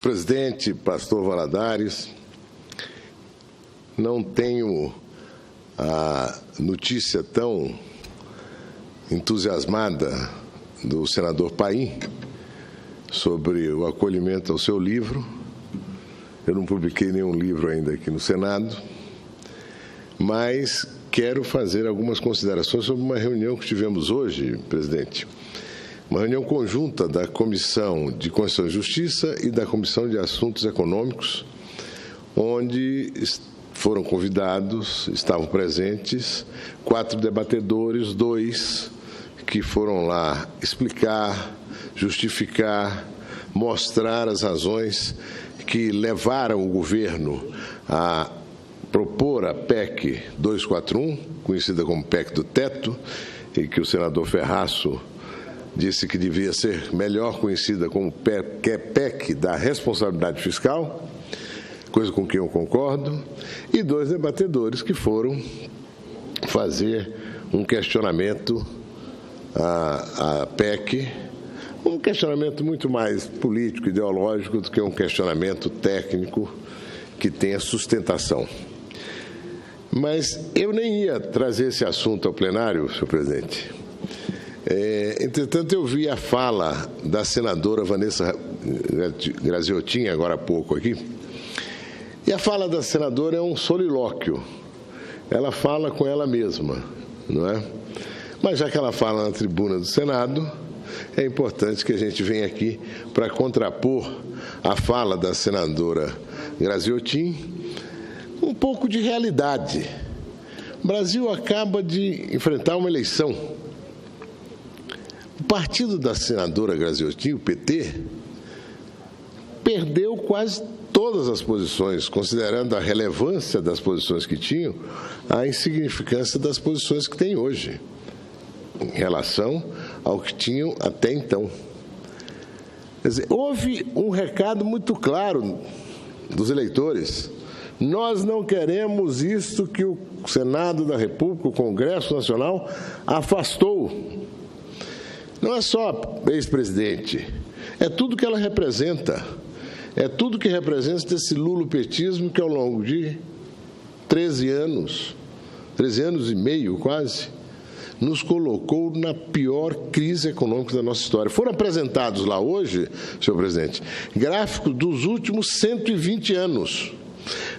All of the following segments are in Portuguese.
Presidente, pastor Valadares, não tenho a notícia tão entusiasmada do senador Paim sobre o acolhimento ao seu livro. Eu não publiquei nenhum livro ainda aqui no Senado, mas quero fazer algumas considerações sobre uma reunião que tivemos hoje, presidente. Uma reunião conjunta da Comissão de Constituição e Justiça e da Comissão de Assuntos Econômicos, onde foram convidados, estavam presentes, 4 debatedores, 2 que foram lá explicar, justificar, mostrar as razões que levaram o governo a propor a PEC 241, conhecida como PEC do Teto, e que o senador Ferraço disse que devia ser melhor conhecida como PEC da responsabilidade fiscal, coisa com que eu concordo, e 2 debatedores que foram fazer um questionamento à PEC, um questionamento muito mais político, ideológico, do que um questionamento técnico que tenha sustentação. Mas eu nem ia trazer esse assunto ao plenário, senhor presidente. Entretanto, eu vi a fala da senadora Vanessa Graziotin, agora há pouco aqui, e a fala da senadora é um solilóquio. Ela fala com ela mesma, não é? Mas já que ela fala na tribuna do Senado, é importante que a gente venha aqui para contrapor a fala da senadora Graziotin um pouco de realidade. O Brasil acaba de enfrentar uma eleição. O partido da senadora Graziotin, o PT, perdeu quase todas as posições, considerando a relevância das posições que tinham, a insignificância das posições que tem hoje, em relação ao que tinham até então. Quer dizer, houve um recado muito claro dos eleitores: nós não queremos isto que o Senado da República, o Congresso Nacional, afastou. Não é só ex-presidente, é tudo que ela representa, é tudo que representa esse lulopetismo que ao longo de 13 anos e meio quase, nos colocou na pior crise econômica da nossa história. Foram apresentados lá hoje, senhor presidente, gráficos dos últimos 120 anos.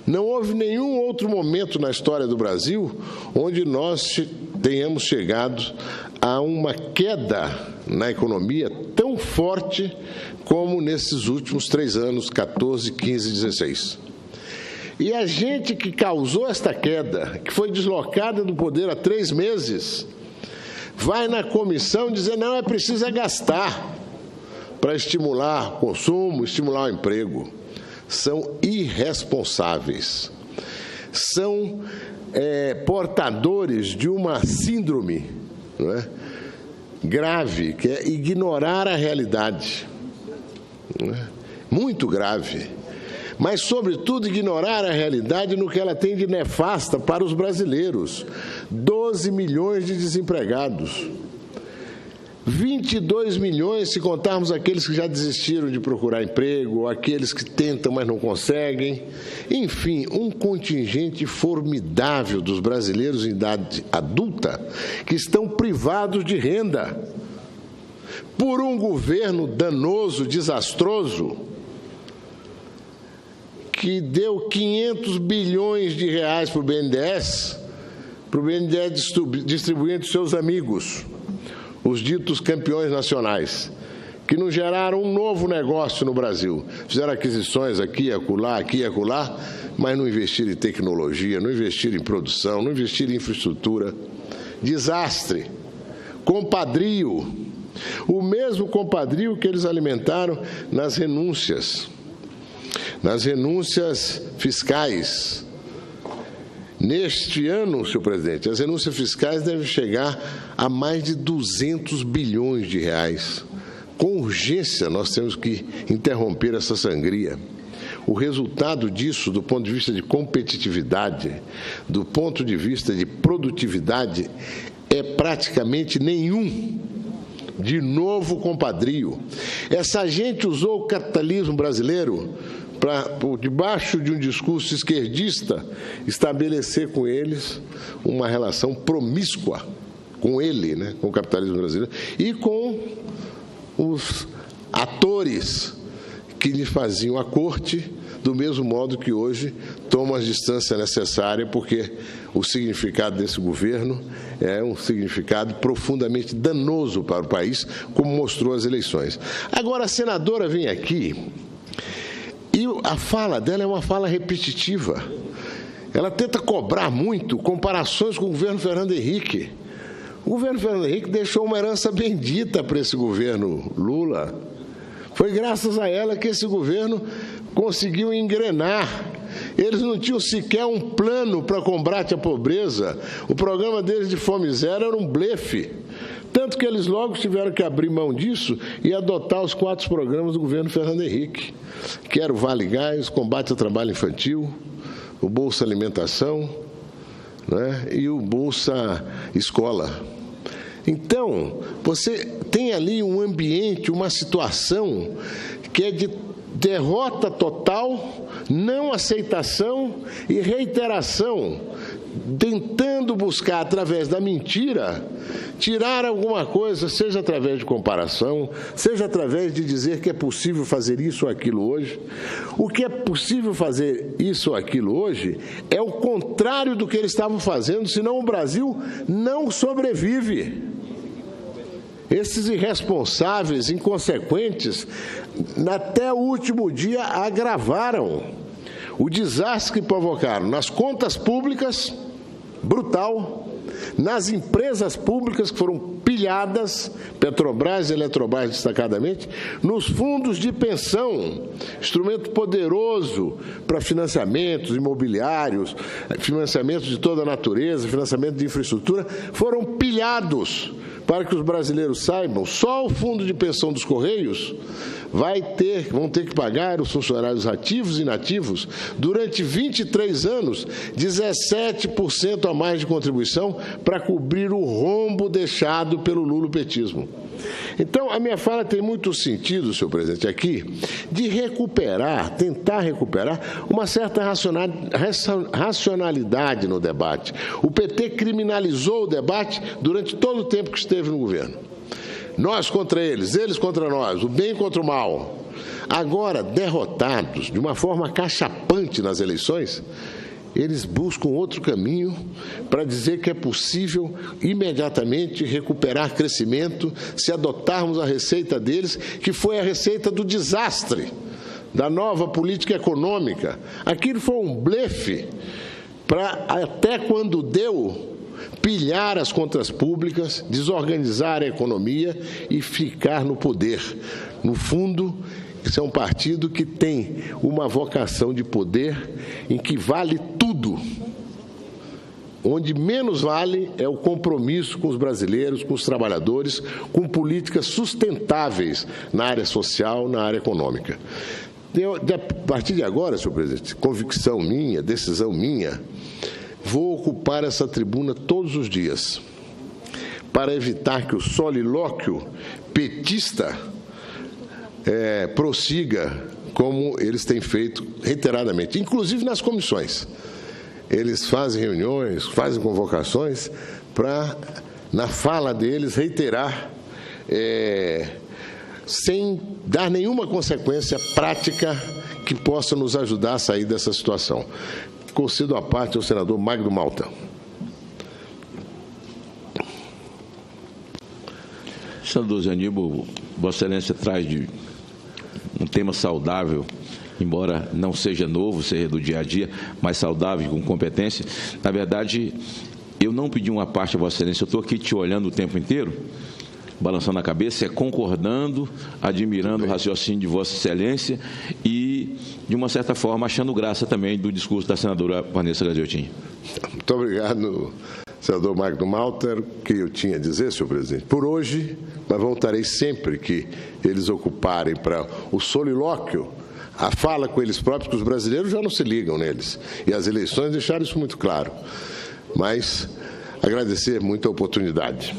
Não houve nenhum outro momento na história do Brasil onde nós tenhamos chegado a uma queda na economia tão forte como nesses últimos 3 anos, 14, 15 e 16. E a gente que causou esta queda, que foi deslocada do poder há 3 meses, vai na comissão dizer: não, é preciso gastar para estimular o consumo, estimular o emprego. São irresponsáveis, são portadores de uma síndrome, não é, grave, que é ignorar a realidade, não é? Muito grave, mas, sobretudo, ignorar a realidade no que ela tem de nefasta para os brasileiros. 12 milhões de desempregados, 22 milhões se contarmos aqueles que já desistiram de procurar emprego, aqueles que tentam, mas não conseguem. Enfim, um contingente formidável dos brasileiros em idade adulta que estão privados de renda por um governo danoso, desastroso, que deu 500 bilhões de reais para o BNDES distribuir entre seus amigos, os ditos campeões nacionais, que não geraram um novo negócio no Brasil. Fizeram aquisições aqui e acolá, mas não investiram em tecnologia, não investiram em produção, não investiram em infraestrutura. Desastre. Compadrio. O mesmo compadrio que eles alimentaram nas renúncias fiscais. Neste ano, senhor presidente, as renúncias fiscais devem chegar a mais de 200 bilhões de reais. Com urgência, nós temos que interromper essa sangria. O resultado disso, do ponto de vista de competitividade, do ponto de vista de produtividade, é praticamente nenhum. de novo compadrio. Essa gente usou o capitalismo brasileiro para, por debaixo de um discurso esquerdista, estabelecer com eles uma relação promíscua com ele, né, com o capitalismo brasileiro, e com os atores que lhe faziam a corte, do mesmo modo que hoje tomam a distância necessária, porque o significado desse governo é um significado profundamente danoso para o país, como mostrou as eleições. Agora, a senadora vem aqui e a fala dela é uma fala repetitiva. Ela tenta cobrar muito comparações com o governo Fernando Henrique. O governo Fernando Henrique deixou uma herança bendita para esse governo Lula. Foi graças a ela que esse governo conseguiu engrenar. Eles não tinham sequer um plano para combate à pobreza. O programa deles de Fome Zero era um blefe. Tanto que eles logo tiveram que abrir mão disso e adotar os 4 programas do governo Fernando Henrique, que era o Vale Gás, combate ao trabalho infantil, o Bolsa Alimentação, né, e o Bolsa Escola. Então, você tem ali um ambiente, uma situação que é de derrota total, não aceitação e reiteração, tentando buscar, através da mentira, tirar alguma coisa, seja através de comparação, seja através de dizer que é possível fazer isso ou aquilo hoje. O que é possível fazer isso ou aquilo hoje é o contrário do que eles estavam fazendo, senão o Brasil não sobrevive. Esses irresponsáveis, inconsequentes, até o último dia agravaram o desastre que provocaram nas contas públicas, brutal, nas empresas públicas que foram pilhadas, Petrobras e Eletrobras destacadamente, nos fundos de pensão, instrumento poderoso para financiamentos imobiliários, financiamentos de toda a natureza, financiamento de infraestrutura, foram pilhados. Para que os brasileiros saibam, só o fundo de pensão dos Correios vão ter que pagar os funcionários ativos e inativos durante 23 anos, 17% a mais de contribuição para cobrir o rombo deixado pelo lulopetismo. Então, a minha fala tem muito sentido, senhor presidente, aqui, de tentar recuperar uma certa racionalidade no debate. O PT criminalizou o debate durante todo o tempo que esteve no governo. Nós contra eles contra nós, o bem contra o mal. Agora, derrotados de uma forma cachapante nas eleições, eles buscam outro caminho para dizer que é possível imediatamente recuperar crescimento se adotarmos a receita deles, que foi a receita do desastre, da nova política econômica. Aquilo foi um blefe para, até quando deu, pilhar as contas públicas, desorganizar a economia e ficar no poder. No fundo, esse é um partido que tem uma vocação de poder em que vale tudo. Onde menos vale é o compromisso com os brasileiros, com os trabalhadores, com políticas sustentáveis na área social, na área econômica. A partir de agora, senhor presidente, convicção minha, decisão minha, vou ocupar essa tribuna todos os dias para evitar que o solilóquio petista prossiga como eles têm feito reiteradamente, inclusive nas comissões. Eles fazem reuniões, fazem convocações para, na fala deles, reiterar, sem dar nenhuma consequência prática que possa nos ajudar a sair dessa situação. Concedo a parte ao senador Magno Malta. Senador Zé Aníbal, Vossa Excelência traz de um tema saudável, embora não seja novo, seja do dia a dia, mas saudável, com competência. Na verdade, eu não pedi uma parte a Vossa Excelência, eu estou aqui te olhando o tempo inteiro, balançando a cabeça, concordando, admirando o raciocínio de Vossa Excelência e, de uma certa forma, achando graça também do discurso da senadora Vanessa Graziotin. Muito obrigado, senador Magno Malta. O que eu tinha a dizer, senhor presidente? Por hoje, mas voltarei sempre que eles ocuparem para o solilóquio, a fala com eles próprios, que os brasileiros já não se ligam neles. E as eleições deixaram isso muito claro. Mas agradecer muito a oportunidade.